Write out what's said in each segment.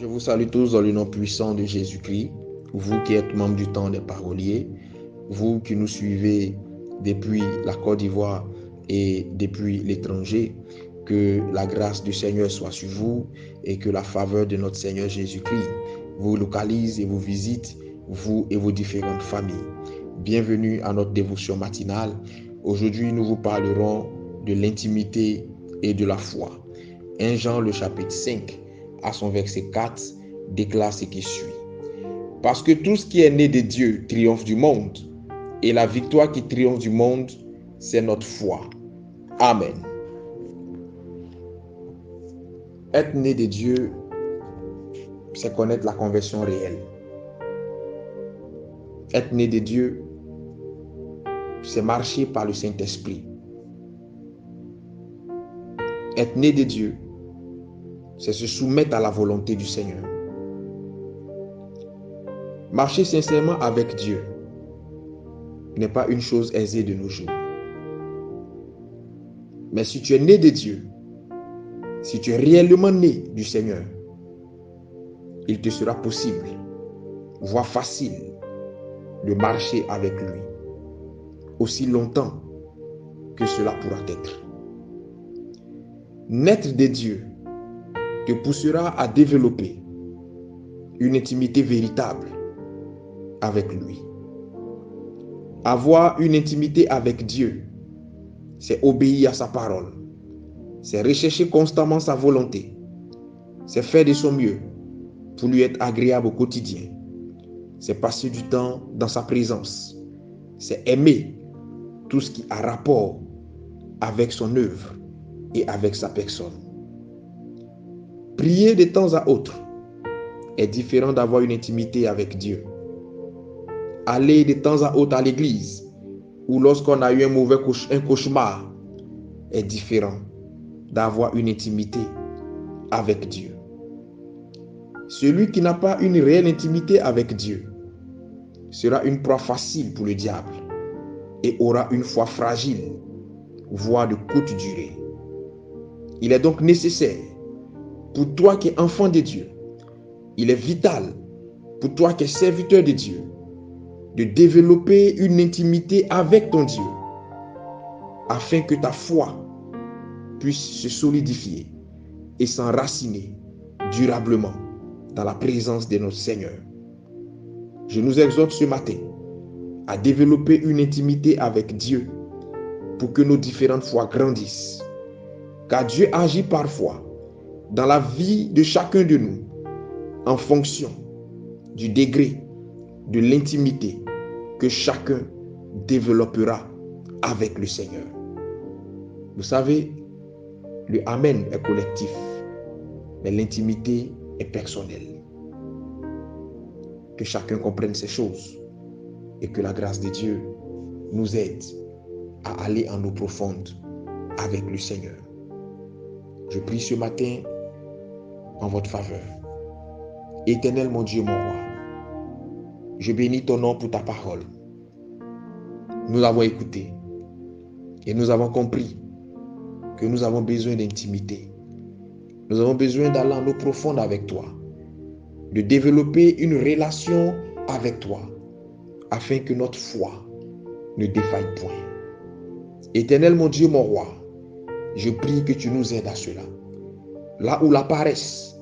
Je vous salue tous dans le nom puissant de Jésus-Christ, vous qui êtes membres du temps des paroliers, vous qui nous suivez depuis la Côte d'Ivoire et depuis l'étranger, que la grâce du Seigneur soit sur vous et que la faveur de notre Seigneur Jésus-Christ vous localise et vous visite, vous et vos différentes familles. Bienvenue à notre dévotion matinale. Aujourd'hui, nous vous parlerons de l'intimité et de la foi. 1 Jean, le chapitre 5, à son verset 4, déclare ce qui suit. Parce que tout ce qui est né de Dieu triomphe du monde, et la victoire qui triomphe du monde, c'est notre foi. Amen. Être né de Dieu, c'est connaître la conversion réelle. Être né de Dieu, c'est marcher par le Saint-Esprit. Être né de Dieu, c'est se soumettre à la volonté du Seigneur. Marcher sincèrement avec Dieu n'est pas une chose aisée de nos jours. Mais si tu es né de Dieu, si tu es réellement né du Seigneur, il te sera possible, voire facile, de marcher avec lui aussi longtemps que cela pourra être. Naître de Dieu te poussera à développer une intimité véritable avec lui. Avoir une intimité avec Dieu, c'est obéir à sa parole, c'est rechercher constamment sa volonté, c'est faire de son mieux pour lui être agréable au quotidien, c'est passer du temps dans sa présence, c'est aimer tout ce qui a rapport avec son œuvre et avec sa personne. Prier de temps à autre est différent d'avoir une intimité avec Dieu. Aller de temps à autre à l'église ou lorsqu'on a eu un cauchemar est différent d'avoir une intimité avec Dieu. Celui qui n'a pas une réelle intimité avec Dieu sera une proie facile pour le diable et aura une foi fragile, voire de courte durée. Il est donc nécessaire pour toi qui es enfant de Dieu, il est vital pour toi qui es serviteur de Dieu, de développer une intimité avec ton Dieu, afin que ta foi puisse se solidifier et s'enraciner durablement dans la présence de notre Seigneur. Je nous exhorte ce matin à développer une intimité avec Dieu pour que nos différentes foi grandissent. Car Dieu agit parfois dans la vie de chacun de nous en fonction du degré de l'intimité que chacun développera avec le Seigneur. Vous savez, le Amen est collectif, mais l'intimité est personnelle. Que chacun comprenne ces choses et que la grâce de Dieu nous aide à aller en eau profonde avec le Seigneur. Je prie ce matin en votre faveur. Éternel mon Dieu, mon roi, je bénis ton nom pour ta parole. Nous avons écouté et nous avons compris que nous avons besoin d'intimité. Nous avons besoin d'aller en eau profonde avec toi, de développer une relation avec toi, afin que notre foi ne défaille point. Éternel mon Dieu, mon roi, je prie que tu nous aides à cela. Là où la paresse,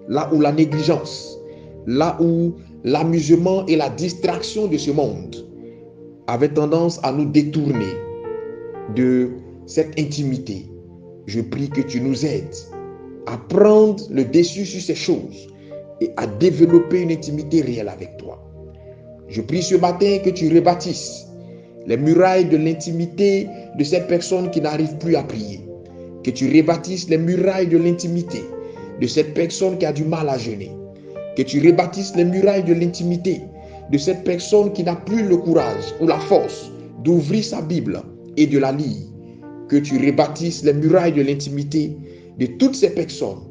là où la négligence, là où l'amusement et la distraction de ce monde avaient tendance à nous détourner de cette intimité, je prie que tu nous aides à prendre le dessus sur ces choses et à développer une intimité réelle avec toi. Je prie ce matin que tu rebâtisses les murailles de l'intimité de cette personne qui n'arrive plus à prier. Que tu rebâtisses les murailles de l'intimité de cette personne qui a du mal à jeûner. Que tu rebâtisses les murailles de l'intimité de cette personne qui n'a plus le courage ou la force d'ouvrir sa Bible et de la lire. Que tu rebâtisses les murailles de l'intimité de toutes ces personnes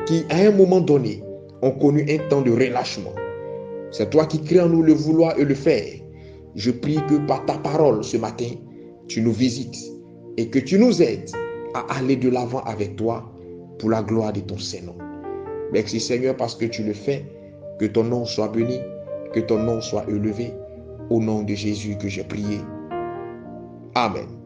qui, à un moment donné, ont connu un temps de relâchement. C'est toi qui crées en nous le vouloir et le faire. Je prie que par ta parole ce matin, tu nous visites et que tu nous aides à aller de l'avant avec toi pour la gloire de ton Saint-Nom. Merci Seigneur parce que tu le fais. Que ton nom soit béni, que ton nom soit élevé. Au nom de Jésus que j'ai prié. Amen.